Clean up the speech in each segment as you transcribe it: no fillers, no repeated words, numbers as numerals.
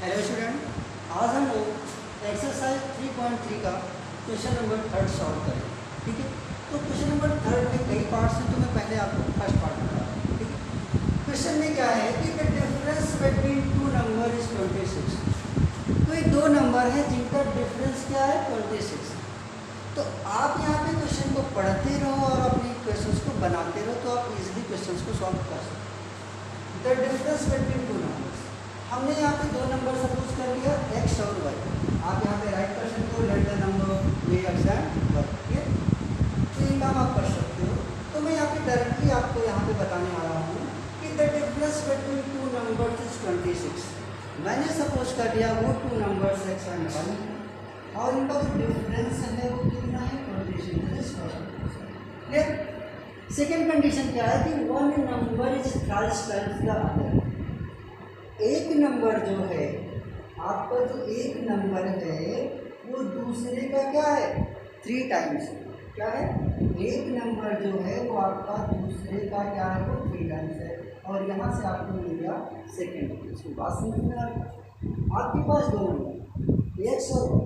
Hello student, आज हम लोग एक्सरसाइज 3.3 का क्वेश्चन नंबर 3 सॉल्व करें। ठीक है, तो क्वेश्चन नंबर 3 में कई पार्ट्स हैं, तो मैं पहले आपको फर्स्ट पार्ट बता रहा हूँ। ठीक है, क्वेश्चन में क्या है कि the difference between two number is 26। तो ये दो नंबर हैं जिनका डिफरेंस क्या है 26। तो आप यहाँ पे क्वेश्चन को पढ़ते रहो और अपने क्वेश्चंस को बनाते रहो, तो आप इजीली क्वेश्चंस को सॉल्व कर सकते हो। The difference between two number, हमने यहाँ पे दो नंबर सपोज कर लिया x और y। आप यहाँ पे राइट कर सकते हो लेट द नंबर ये x एंड y। ठीक है, तो ये काम आप कर सकते हो। तो मैं यहाँ पे डायरेक्टली आपको यहाँ पे बताने वाला हूँ कि the difference between two numbers is 26। मैंने सपोज कर लिया वो two numbers x and y और इनका जो डिफरेंस है वो कितना है 26। क्लियर। सेकेंड कंडीशन क्या है कि one number is thrice times the other. एक नंबर जो है आपका, जो एक नंबर है वो दूसरे का क्या है 3 टाइम्स। क्या है, एक नंबर जो है वो आपका दूसरे का क्या है वो 3 टाइम्स है। और यहाँ से आपको मिल गया सेकेंड। इसको बात समझ में आ गई। आपके पास दो नंबर x और y,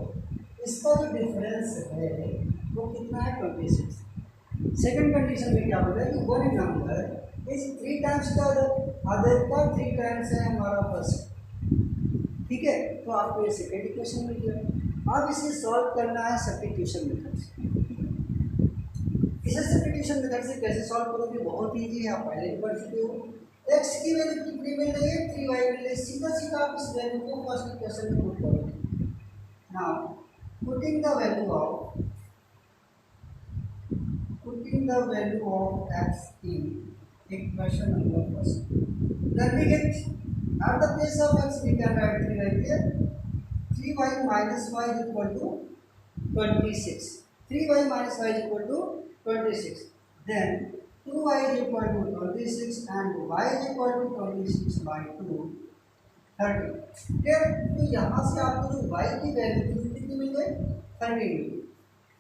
इसका जो डिफरेंस है वो कितना है 26। सेकेंड कंडीशन में क्या बोला कि वन नंबर इज 3 टाइम्स का अदर का 3 टाइम्स है हमारा फर्स्ट। ठीक है, तो आपको ये सेकेंड इक्वेशन मिल गया। अब इसे सॉल्व करना है सब्स्टिट्यूशन मेथड से। इसे सब्स्टिट्यूशन मेथड से कैसे सॉल्व करोगे, बहुत ईजी है, आप पहले भी पढ़ चुके हो। x की वैल्यू कितनी मिल रही है 3y मिल रही है। सीधा सीधा आप इस वैल्यू को फर्स्ट इक्वेशन में पुट करोगे। Now putting the value of x in equation number first, then we get at the place of x we can write 3y here. 3y minus y is equal to 26. 3y minus y is equal to 26. Then 2y is equal to 26 and y is equal to 26 by 2 30. ठीक है, तो यहाँ से आपको जो y की value थी कितनी मिल गई 30 मिल गई।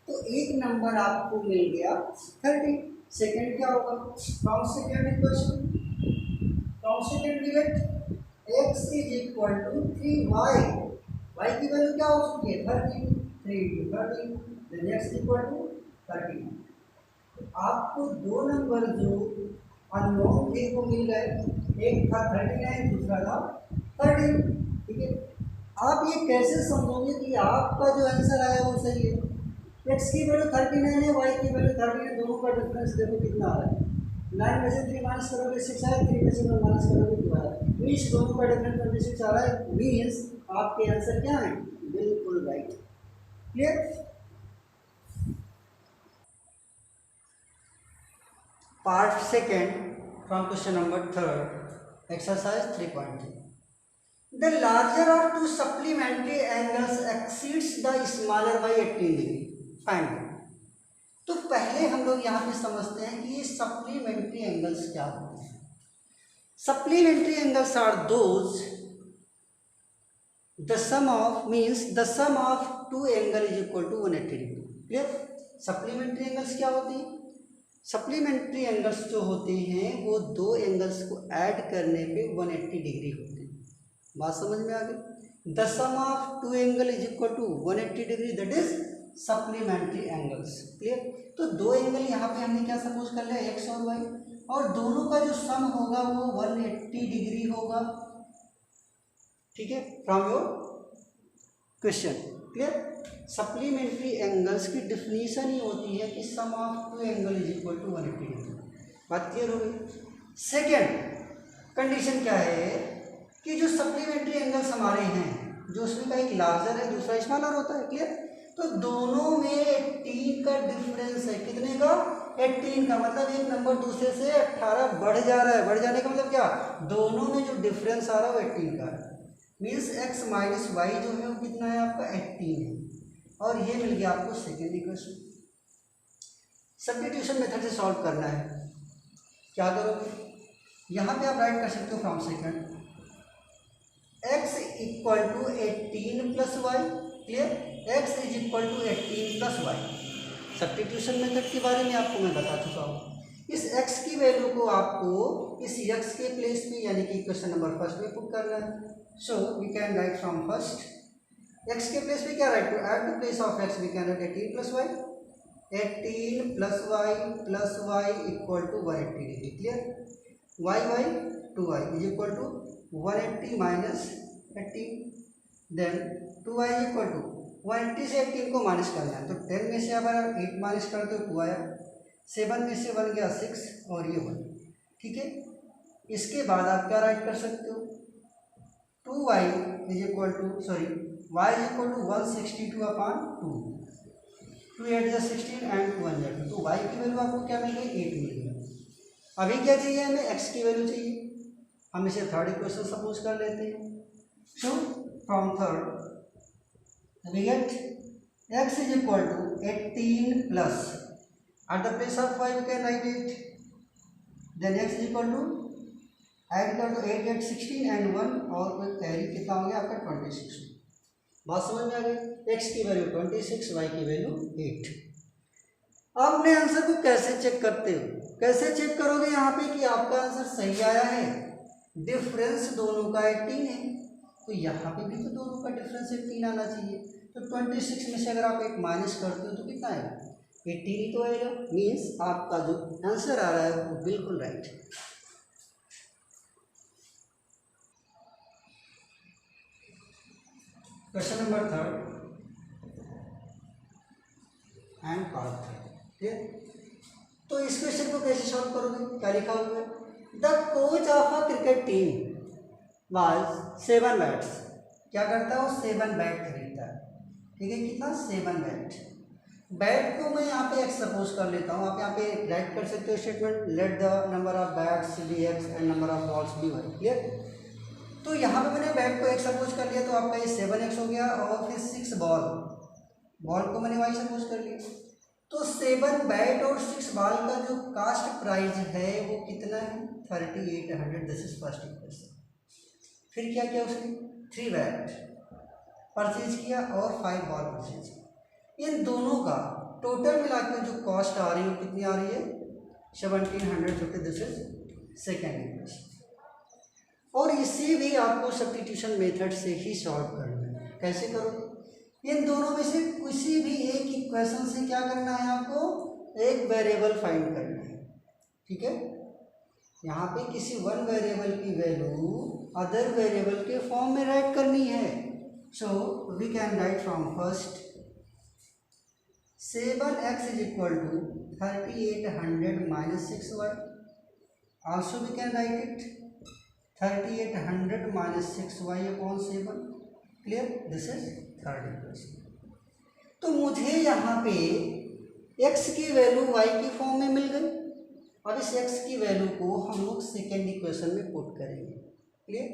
तो एक नंबर आपको मिल गया 30। सेकेंड क्या होगा, from second equation, from second we get x is equal to 3y। y की वैल्यू क्या हो सकती है 30, 3 to 30, then x equal to 30। तो आपको दो नंबर जो अननोन थे वो मिल गए, एक था 39, दूसरा था 30। ठीक है, आप ये कैसे समझोगे कि आपका जो आंसर आया वो सही है। x की वैल्यू 39 है, y की वैल्यू 30 है, दोनों का डिफरेंस देखो कितना आ रहा है। 9 में से 3 माइनस करोगे 6 आए, 3 में से 1 माइनस करोगे 2 आए। मीन्स दोनों का डिफरेंस 26 आ रहा है। मीन्स आपके आंसर क्या है, बिल्कुल right. Clear. Part second from question number 3 exercise 3.3। The larger of two supplementary angles exceeds the smaller by 18 degree. Find it. तो पहले हम लोग यहाँ पे समझते हैं कि ये सप्लीमेंट्री एंगल्स क्या होते हैं। Supplementary angles are those the sum of means the sum of two angle is equal to 180 degree. Clear. Supplementary angles क्या होती हैं, सप्लीमेंट्री एंगल्स जो होते हैं वो दो एंगल्स को ऐड करने पे 180 डिग्री होते हैं। बात समझ में आ गई। The sum of two angle is equal to 180 degree, that is supplementary angles. Clear. तो दो एंगल यहाँ पे हमने क्या सपोज कर लिया x और y, और दोनों का जो सम होगा वो 180 डिग्री होगा। ठीक है, from your question. Clear. Supplementary angles की डिफिनीशन ही होती है कि sum of two angle is equal to 180 degree. बात क्लियर हो गई। सेकेंड कंडीशन क्या है कि जो सप्लीमेंट्री एंगल्स हमारे हैं, जो उसमें का एक लार्जर है दूसरा स्मॉलर होता है। क्लियर। तो दोनों में 18 का डिफरेंस है। कितने का 18 का, मतलब एक नंबर दूसरे से 18 बढ़ जा रहा है। बढ़ जाने का मतलब क्या, दोनों में जो डिफरेंस आ रहा है वो 18 का है। मीन्स x माइनस वाई जो है वो कितना है आपका 18 है। और ये मिल गया आपको सेकेंड इक्वेशन। सब्स्टिट्यूशन मेथड से सॉल्व करना है। क्या करोगे, यहाँ पे आप राइट कर सकते हो from second x equal to 18 plus y. Clear. x is equal to 18 plus y. Substitution method के बारे में आपको मैं बता चुका हूँ। इस x की वैल्यू को आपको इस x के प्लेस पे यानी कि क्वेश्चन नंबर फर्स्ट में पुट करना है। So we can write from first, x के प्लेस पे क्या write, to at the place of x we can write 18 plus y, 18 plus y equal to 180 degree. Clear, y 2y is equal to 180 minus 18, then 2y is equal to 180 से 18 को minus करना है, तो 10 में से अगर 8 माइनस कर दो 2 आया, 7 में से 1 गया 6 और ये 1। ठीक है, इसके बाद आप क्या राइट कर सकते हो, 2y is equal to sorry y is equal to 162 upon 2, 2 8 जा 16 एंड 2 1 जा 2, तो y की वैल्यू आपको क्या मिल गई, 8 मिल गई। अभी क्या चाहिए हमें, x की वैल्यू चाहिए। हम इसे थर्ड इक्वेशन सपोज कर लेते हैं। So from third we get x is equal to 18 plus at the place of y we can write it, then x is equal to add कर दो 8 8 16 and 1 और कोई कैरी कितना हो गया आपका 26। बात समझ में आ गई, x की वैल्यू 26, y की वैल्यू 8। आप अपने आंसर को कैसे चेक करते हो, कैसे चेक करोगे यहाँ पे कि आपका आंसर सही आया है, डिफरेंस दोनों का 18 है, तो यहाँ पे भी तो दोनों का डिफरेंस 18 आना चाहिए। तो 26 में से अगर आप एक माइनस करते हो तो कितना आएगा, 18 ही तो आएगा। मीन्स आपका जो आंसर आ रहा है वो बिल्कुल राइट है। Question number third and part third. ठीक, तो इस क्वेश्चन को कैसे सॉल्व करोगे, क्या लिखा हुआ है, the coach of a cricket team was 7 bats, क्या करता है वो 7 बैट खरीदता है। ठीक है, कितना, 7 बैट। बैट को मैं यहाँ पे एक्स सपोज कर लेता हूँ, आप यहाँ पे राइट कर सकते हो statement, let the number of bats be x and number of balls be y. Clear, तो यहाँ पे मैंने बैट को एक्स सपोज कर लिया, तो आपका ये 7x हो गया, और फिर 6 बॉल को मैंने वाई सपोज कर लिया। तो 7 बैट और 6 बॉल का जो कास्ट प्राइस है वो कितना है, 3800। This is first equation. फिर क्या किया उसने, 3 बैट परचेज किया और 5 बॉल परचेज किया। इन दोनों का टोटल मिला के जो कॉस्ट आ रही है कितनी आ रही है, 1750। This is second equation. और इसे भी आपको सब्स्टिट्यूशन मेथड से ही सॉल्व करना है। कैसे करोगे, इन दोनों में से किसी भी एक इक्वेशन से क्या करना है आपको, एक वेरिएबल फाइंड करना है। ठीक है, यहाँ पे किसी वन वेरिएबल की वैल्यू अदर वेरिएबल के फॉर्म में राइट करनी है। So we can write from first 7x is equal to 3800 minus 6y. Also we can write it 3800 minus 6y upon 7. Clear? This is third equation. तो मुझे यहाँ पे x की value y की फॉर्म में मिल गई। अब इस x की वैल्यू को हम लोग सेकेंड इक्वेशन में पुट करेंगे। Clear?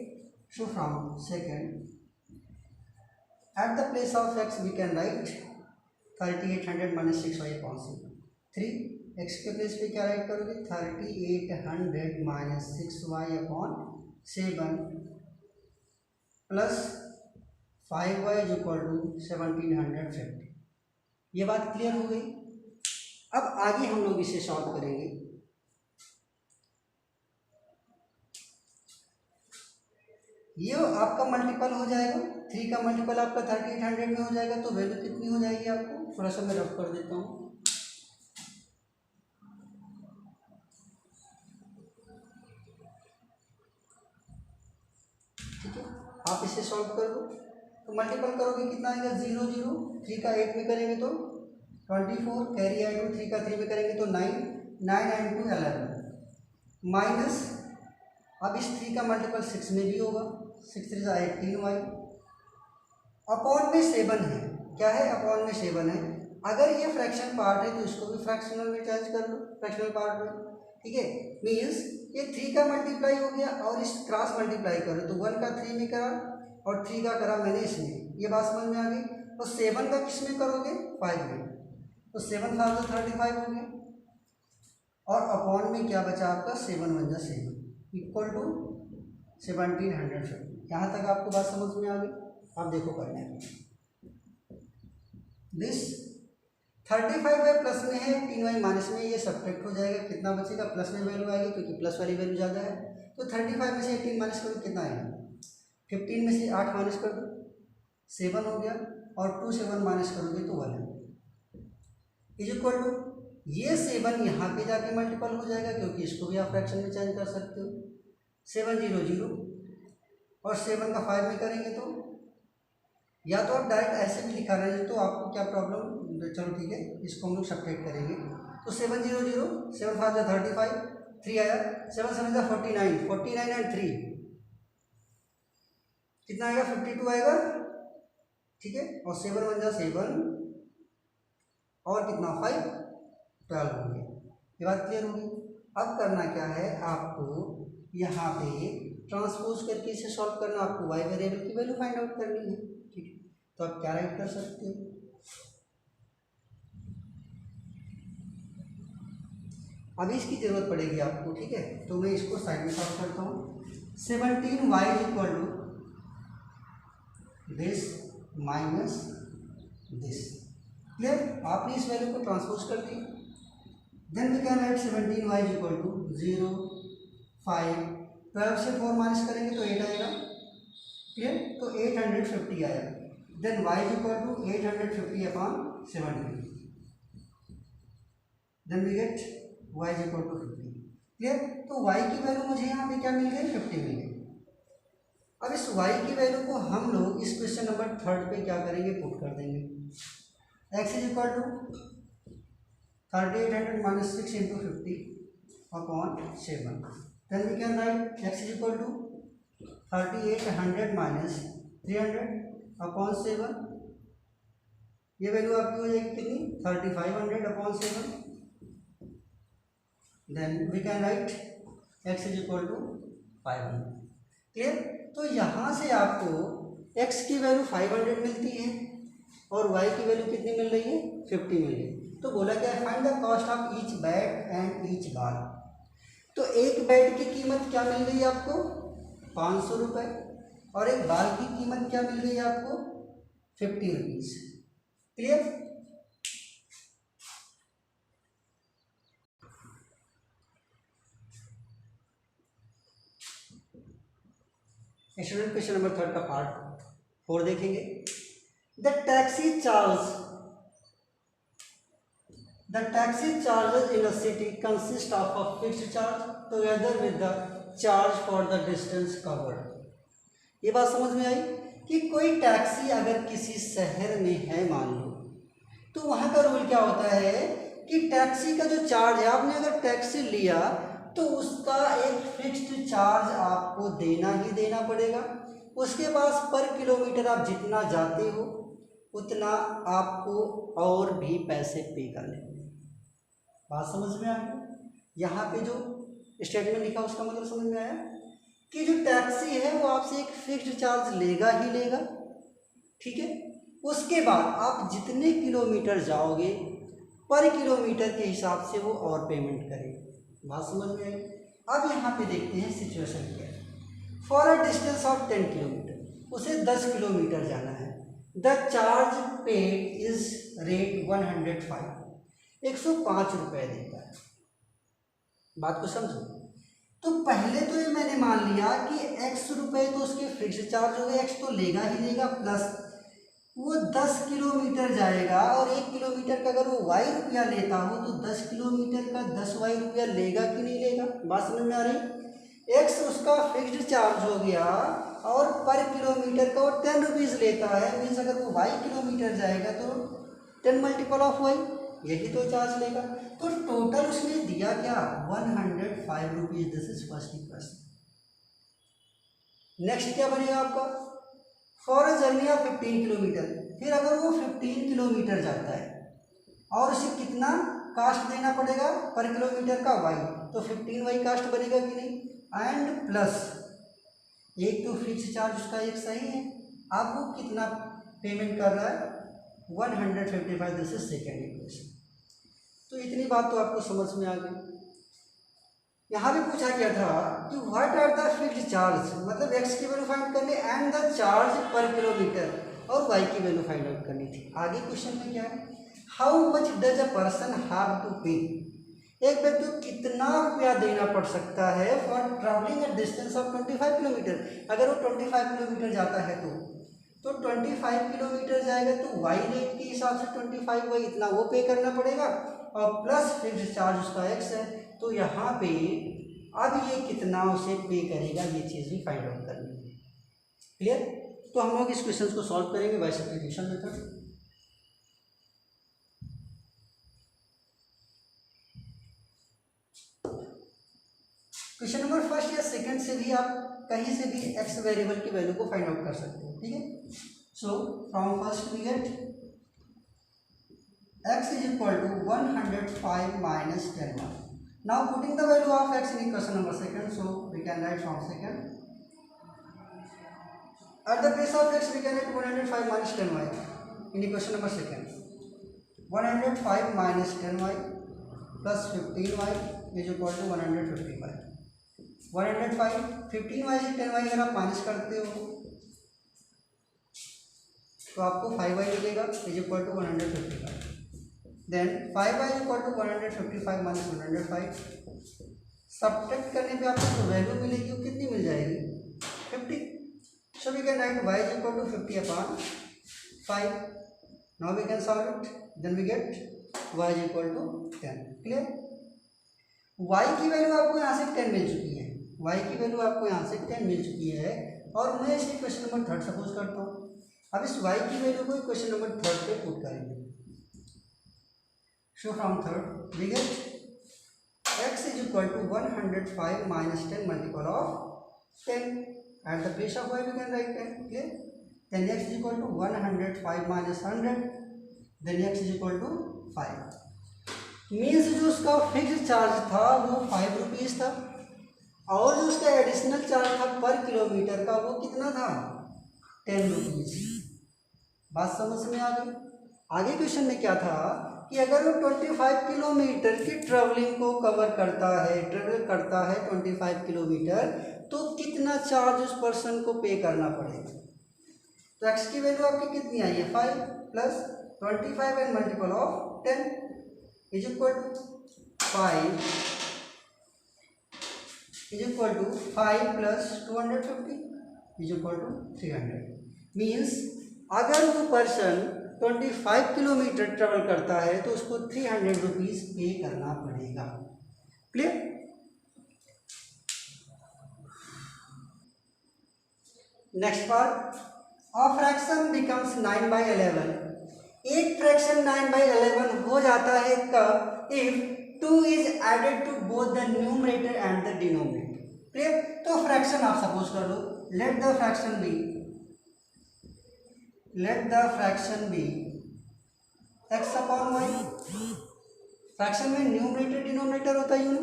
So from second at the place of x we can write 3800 minus 6y upon 7। 3 x के प्लेस पे क्या राइट करोगे, 3800 minus 6y upon 7 plus 5y is equal to 1750। ये बात क्लियर हो गई। अब आगे हम लोग इसे सॉल्व करेंगे। ये आपका मल्टीपल हो जाएगा, 3 का मल्टीपल आपका 3800 में हो जाएगा, तो वैल्यू कितनी हो जाएगी आपको, थोड़ा सा मैं रफ कर देता हूँ। ठीक है, आप इसे सॉल्व कर लो, तो मल्टीपल करोगे कितना आएगा, 0 0, 3 का 8 में करेंगे तो 24, कैरी आई 2, 3 का 3 में करेंगे तो 9, 9 एंड 2 11 माइनस, अब इस 3 का मल्टीपल 6 में भी होगा, 6 3 18y अपॉन में 7 है। क्या है, अपॉन में 7 है। अगर ये फ्रैक्शन पार्ट है तो इसको भी फ्रैक्शनल में चेंज कर लो, फ्रैक्शनल पार्ट में। ठीक है, मीन्स ये 3 का मल्टीप्लाई हो गया और इस क्रॉस मल्टीप्लाई करो, तो 1 का 3 में करा और 3 का करा मैंने इसमें। ये बात समझ में आ गई। तो 7 का किस में करोगे, 5 में, तो 7 का तो 35 हो गया, और अपॉन में क्या बचा आपका, 7 1 जा 7 इक्वल टू 1750। यहाँ तक आपको बात समझ में आ गई। आप देखो करना है, दिस 35y प्लस में है, 18y माइनस में, ये सब्ट्रैक्ट हो जाएगा, कितना बचेगा, प्लस में वैल्यू आएगी क्योंकि प्लस वाली वैल्यू ज़्यादा है। तो 35 में से 18 माइनस करो कितना आएगा, 15 में से 8 माइनस कर दो 7 हो गया, और 2 से 1 माइनस करोगे तो 1 इज इक्वल टू, ये 7 यहाँ पे जाके मल्टीपल हो जाएगा क्योंकि इसको भी आप फ्रैक्शन में चेंज कर सकते हो। 7 0 0 और 7 का 5 में करेंगे तो, या तो आप डायरेक्ट ऐसे भी लिखा रहे हैं तो आपको क्या प्रॉब्लम, चलो ठीक है इसको हम लोग सब्ट्रैक्ट करेंगे। तो 7 0 0 7 5 35 3 आया, 7 7 49 49 एंड 3 कितना आएगा, 52 आएगा, ठीक है। और 7 1 7 और कितना 5 12 हो गया। ये बात क्लियर होगी। अब करना क्या है, आपको यहाँ पे ट्रांसपोज करके इसे सॉल्व करना, आपको वाई वेरिएबल की वैल्यू फाइंड आउट करनी है, ठीक है। तो आप क्या राइट कर सकते हो, अभी इसकी जरूरत पड़ेगी आपको, ठीक है। तो मैं इसको साइड में सॉल्व करता हूँ। 17y equal to this minus this, clear. आपने इस वैल्यू को ट्रांसपोज कर दी, then we can write 17y equal to 0 5 12 से 4 माइनस करेंगे तो 8 आएगा, क्लियर। तो 850 आया, then y equal to 850 upon 17, then we get y equal to 50, clear. तो y की वैल्यू मुझे यहाँ पे क्या मिल गई, 50 मिल गई। अब इस y की वैल्यू को हम लोग इस क्वेश्चन नंबर 3 पे क्या करेंगे, पुट कर देंगे। x is equal to 3800 minus 6 into 50 upon 7, then we can write x is equal to 3800 minus 300 upon 7, ये वैल्यू आपकी हो जाएगी कितनी, 3500 upon 7, then we can write x is equal to 500, clear. तो यहाँ से आपको x की वैल्यू 500 मिलती है और y की वैल्यू कितनी मिल रही है, 50 मिल रही है। तो बोला क्या है, find the cost of each bat and each ball. तो एक बैट की कीमत क्या मिल गई आपको, 500 रुपये, और एक बॉल की कीमत क्या मिल गई आपको, 50 rupees, clear. Student question number 3 का पार्ट 4 देखेंगे। The taxi charges in a city consist of a fixed charge together with the charge for the distance covered. ये बात समझ में आई कि कोई टैक्सी अगर किसी शहर में है मान लो, तो वहाँ का रूल क्या होता है कि टैक्सी का जो चार्ज है, आपने अगर टैक्सी लिया तो उसका एक फिक्स्ड चार्ज आपको देना ही देना पड़ेगा। उसके पास पर किलोमीटर आप जितना जाते हो उतना आपको और भी पैसे पे करने। बात समझ में आ गई। यहाँ पे जो स्टेटमेंट लिखा उसका मतलब समझ में आया कि जो टैक्सी है वो आपसे एक फिक्स्ड चार्ज लेगा ही लेगा, ठीक है। उसके बाद आप जितने किलोमीटर जाओगे पर किलोमीटर के हिसाब से वो और पेमेंट करेगा। बात समझ में आई। अब यहाँ पे देखते हैं सिचुएशन क्या है। For a distance of 10 kilometre, उसे 10 किलोमीटर जाना है। The charge paid is rate 105, 105 रुपये देता है। बात को समझो। तो पहले तो ये मैंने मान लिया कि x रुपये तो उसके फिक्स्ड चार्ज हो गए, x तो लेगा ही लेगा, प्लस वो 10 किलोमीटर जाएगा और 1 किलोमीटर का अगर वो y रुपया लेता हो तो 10 किलोमीटर का 10 y रुपया लेगा कि नहीं लेगा। बात समझ में आ रही। x उसका फिक्स्ड चार्ज हो गया और पर किलोमीटर का वो 10 रुपीज़ लेता है, मीन्स अगर वो y किलोमीटर जाएगा तो 10 मल्टीपल ऑफ y, यही तो चार्ज लेगा। तो टोटल उसने दिया क्या, 105 rupees. This is first equation. Next क्या बनेगा आपका, for a journey of 15 kilometre. फिर अगर वो 15 किलोमीटर जाता है और उसे कितना कास्ट देना पड़ेगा पर किलोमीटर का y, तो 15y कास्ट बनेगा कि नहीं। एंड प्लस एक तो फिक्स चार्ज उसका एक सही है, अब वो कितना पेमेंट कर रहा है, 155। This is second equation. तो इतनी बात तो आपको समझ में आ गई। यहाँ भी पूछा गया था कि what are the fixed charge, मतलब x की वैल्यू फाइंड करनी and the charge per kilometre, और y की वैल्यू फाइंड आउट करनी थी। आगे क्वेश्चन में क्या है, how much does a person have to pay, एक व्यक्ति को कितना रुपया देना पड़ सकता है for travelling a distance of 25 kilometre. अगर वो 25 किलोमीटर जाता है तो 25 किलोमीटर जाएगा तो वाई रेट के हिसाब से 25 वाई इतना वो पे करना पड़ेगा और प्लस फिक्स चार्ज उसका एक्स है। तो यहाँ पे अब ये कितना उसे पे करेगा ये चीज़ भी फाइंड आउट करनी है। क्लियर? तो हम लोग इस क्वेश्चन को सॉल्व करेंगे by substitution method. Question number first या सेकंड से भी आप कहीं से भी एक्स वेरिएबल की वैल्यू को फाइंड आउट कर सकते हो। ठीक है, so from first we get x is equal to 105 minus 10y. Now putting the value of x in equation number second, so we can write from second. At the place of x we can write 105 minus 10y in equation number second. 105 minus 10y plus 15y is equal to 155. 105 15y से 10y अगर आप minus करते हो तो आपको 5y मिलेगा is equal to 155. Then 5y equal to 155 minus 105. Subtract करने पे आपको जो वैल्यू मिलेगी वो कितनी मिल जाएगी 50. So we can write y is equal to 50 upon 5. Now we can solve it. Then we get y is equal to 10. Clear? y की वैल्यू आपको यहाँ से 10 मिल चुकी है. y की वैल्यू आपको यहाँ से 10 मिल चुकी है और मैं इसे क्वेश्चन नंबर थर्ड सपोज करता हूँ. अब इस y की वैल्यू को क्वेश्चन नंबर थर्ड पे पुट करेंगे. So from third we get x is equal to 105 minus 10 multiple of 10. At the place of y we can write 10. Clear? Then x is equal to 105 minus 100. Then x is equal to 5. Means जो उसका fix charge था वो 5 rupees था और जो उसका additional charge था पर किलोमीटर का वो कितना था 10 रुपीज़. बात समझ में आ गई? आगे क्वेश्चन में क्या था कि अगर वो 25 किलोमीटर की ट्रैवलिंग को कवर करता है, ट्रेवल करता है 25 किलोमीटर, तो कितना चार्ज उस पर्सन को पे करना पड़ेगा. तो x की वैल्यू आपकी कितनी आई है 5 plus 25 and multiple of 10 is equal to 5 plus 250 is equal to 300. Means अगर वो पर्सन 25 किलोमीटर ट्रेवल करता है तो उसको 300 रुपीज़ पे करना पड़ेगा. Clear? Next part. A fraction becomes 9/11. एक फ्रैक्शन 9/11 हो जाता है कब? If 2 is added to both the numerator and the denominator. Clear? तो फ्रैक्शन आप सपोज कर लो. Let the fraction be x upon y. Fraction में न्यूमरेटर डिनोमिनेटर होता है ना,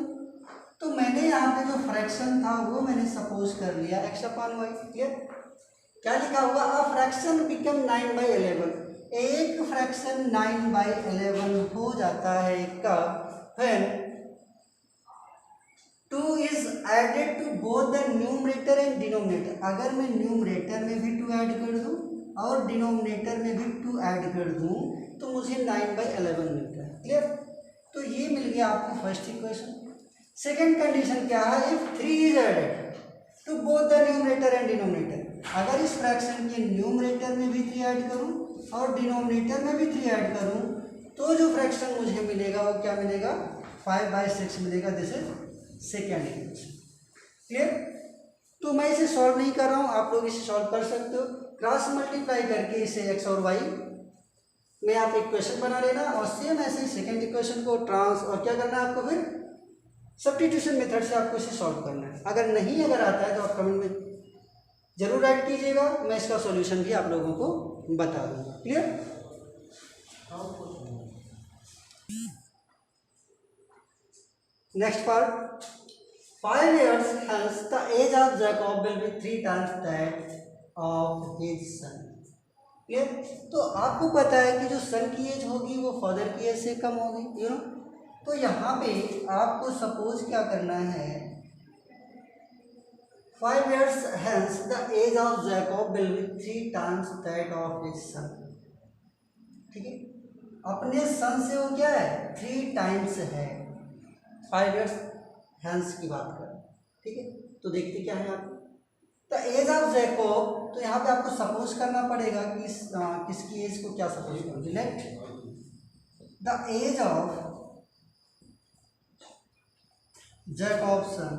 तो मैंने यहाँ पे जो फ्रैक्शन था वो मैंने सपोज कर लिया x अपॉन वाई. क्लियर? क्या लिखा हुआ? A fraction become 9/11. एक फ्रैक्शन 9/11 हो जाता है कब? When 2 is added to both the numerator and denominator. अगर मैं न्यूमरेटर में भी 2 ऐड कर दूं और डिनोमिनेटर में भी 2 ऐड कर दूं तो मुझे 9/11 मिलता है. क्लियर? तो ये मिल गया आपको फर्स्ट इक्वेशन. सेकेंड कंडीशन क्या है? If 3 is added to both the numerator and denominator. अगर इस फ्रैक्शन के न्यूमरेटर में भी 3 ऐड करूं और डिनोमिनेटर में भी 3 ऐड करूं तो जो फ्रैक्शन मुझे मिलेगा वो क्या मिलेगा? 5/6 मिलेगा. This is second equation. Clear? तो मैं इसे सॉल्व नहीं कर रहा हूँ, आप लोग इसे सॉल्व कर सकते हो. क्रॉस मल्टीप्लाई करके इसे x और y में आप इक्वेशन बना लेना और सेम ऐसे ही सेकेंड इक्वेशन को ट्रांस और क्या करना है आपको फिर सब्स्टिट्यूशन मेथड से आपको इसे सॉल्व करना है. अगर आता है तो आप कमेंट में जरूर राइट कीजिएगा. मैं इसका सॉल्यूशन भी आप लोगों को बता दूंगा. Clear? Next part. 5 years hence the age of Jacob will be 3 times that of his son. Clear? तो आपको पता है कि जो सन की एज होगी वो फादर की एज से कम होगी. तो यहाँ पे आपको सपोज क्या करना है? 5 years hence the age of Jacob will be 3 times that of his son. ठीक है? अपने सन से वो क्या है 3 टाइम्स है, 5 years हैंस की बात करें, ठीक है। तो देखते क्या है आप द एज ऑफ जैकब, तो यहाँ पे आपको सपोज करना पड़ेगा कि किसकी एज को क्या सपोज करोगे, let the age of Jacob's son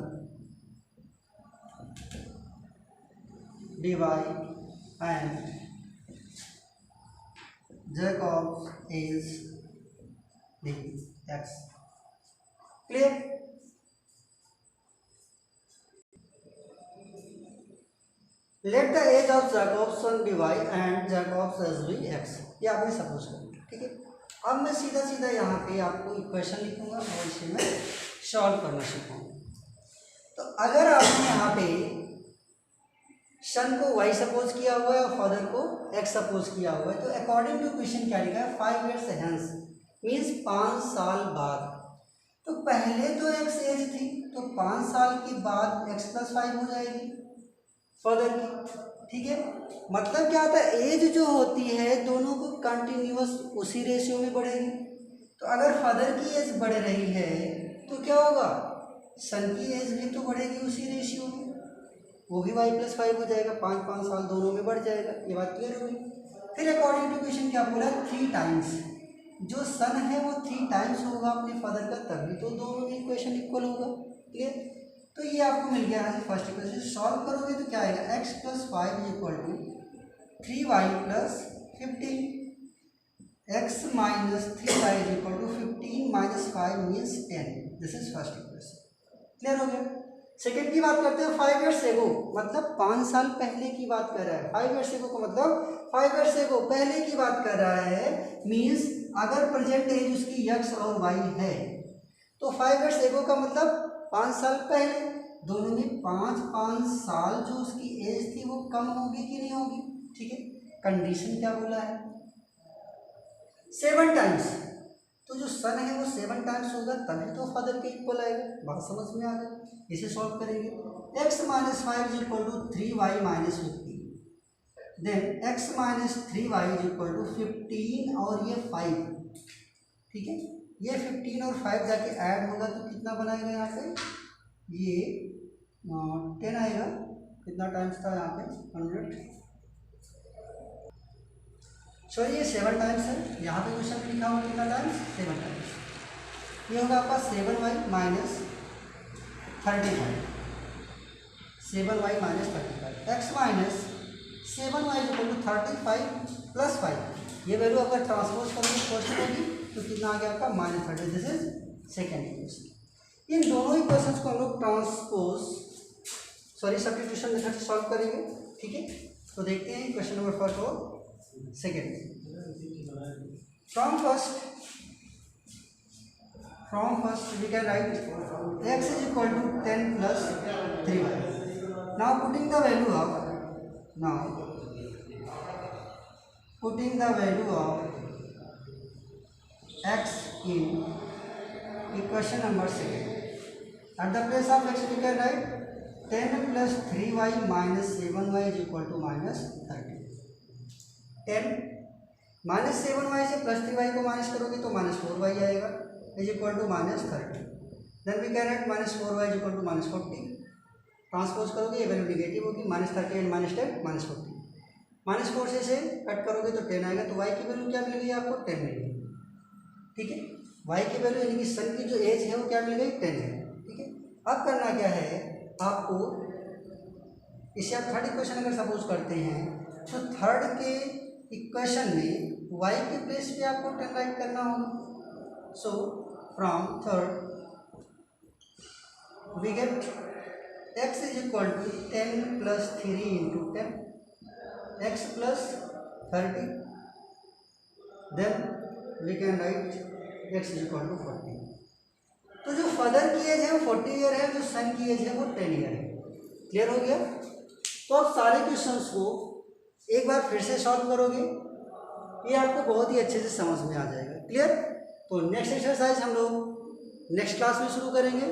dy and Jacob's is dx. Clear? Let the age of Jacob's son dy and Jacob's as be x. ये आपने सपोज कर, ठीक है। अब मैं सीधा सीधा यहाँ पे आपको इक्वेशन लिखूंगा और इसे मैं सॉल्व करना सीखूंगा। तो अगर आपने यहाँ पे सन को y सपोज किया हुआ है और फादर को x सपोज किया हुआ है, तो अकॉर्डिंग टू क्वेश्चन क्या लिखा है 5 years हैंस मीन्स 5 साल बाद। तो पहले तो x एज थी, तो 5 साल के बाद x + 5 हो जाएगी फादर की, ठीक है। मतलब क्या होता है एज जो होती है दोनों को कंटिन्यूअस उसी रेशियो में बढ़ेगी। तो अगर फादर की एज बढ़ रही है तो क्या होगा सन की एज भी तो बढ़ेगी उसी रेशियो में, वो भी y + 5 हो जाएगा, 5 साल दोनों में बढ़ जाएगा। ये बात क्लियर होगी। फिर अकॉर्डिंग टू क्वेश्चन क्या बोला 3 टाइम्स, जो सन है वो 3 टाइम्स होगा अपने फादर का, तभी तो दोनों में इक्वेशन इक्वल होगा। क्लियर? तो ये आपको मिल गया है फर्स्ट इक्वेशन। सॉल्व करोगे तो क्या आएगा x + 5 = 3y + 15, x - 3y = 15 - 5 means 10। This is first equation. Clear हो गया। सेकेंड की बात करते हैं 5 years ago, मतलब 5 साल पहले की बात कर रहा है। 5 years ago का मतलब 5 years ago पहले की बात कर रहा है, मीन्स अगर प्रेजेंट एज उसकी x और y है तो 5 years ago का मतलब 5 साल पहले, दोनों में 5 साल जो उसकी एज थी वो कम होगी कि नहीं होगी, ठीक है। कंडीशन क्या बोला है 7 टाइम्स, तो जो सन है वो 7 टाइम्स होगा तभी तो फादर के इक्वल आएगा। बात समझ में आ गई। इसे सॉल्व करेंगे x - 5 = 3y - 15, then x - 3y = 15 और ये 5, ठीक है। ये 15 और 5 जाके ऐड होगा तो कितना बनाएगा यहाँ पे, ये 10 आएगा। कितना टाइम्स था यहाँ पे 100, सॉरी ये 7 टाइम्स है। यहाँ पे क्वेश्चन में लिखा हुआ कितना टाइम्स 7 टाइम्स। ये होगा आपका 7y - 35, 7y - 35, x - 7y = 35 + 5, ये वैल्यू अगर ट्रांसपोज करोगे फर्स्ट होगी तो कितना आ गया आपका -30। This is second equation. इन दोनों इक्वेशंस को हम लोग सब्स्टिट्यूशन मेथड से सॉल्व करेंगे, ठीक है। तो देखते हैं क्वेश्चन नंबर फर्स्ट और second. From first we can write x is equal to 10 plus 3y. Now putting the value of x in equation number second. At the place of x we can write 10 plus 3y minus 7y is equal to -30. 10 minus 7y से plus 3y को minus करोगे तो -4y आएगा is equal to -30। Then we can write -4y is equal to -40। Transpose करोगे ये value negative होगी, -30 and -10 -40। -4 से इसे कट करोगे तो 10 आएगा, तो y की वैल्यू क्या मिल गई आपको 10 मिल गई, ठीक है। y की वैल्यू यानी कि सन की जो एज है वो क्या मिल गई 10 है, ठीक है। अब करना क्या है आपको, इसे आप थर्ड इक्वेशन अगर सपोज करते हैं तो थर्ड के इक्वेशन में y के प्लेस पे आपको 10 राइट करना होगा। So from third we get x is equal to 10 + 3 × 10, x + 30, then we can write x is equal to 40। तो जो फादर की एज है वो 40 ईयर है, जो सन की एज है वो 10 ईयर है। क्लियर हो गया। तो आप सारे क्वेश्चंस को एक बार फिर से सॉल्व करोगे, ये आपको बहुत ही अच्छे से समझ में आ जाएगा। क्लियर। तो नेक्स्ट एक्सरसाइज हम लोग नेक्स्ट क्लास में शुरू करेंगे।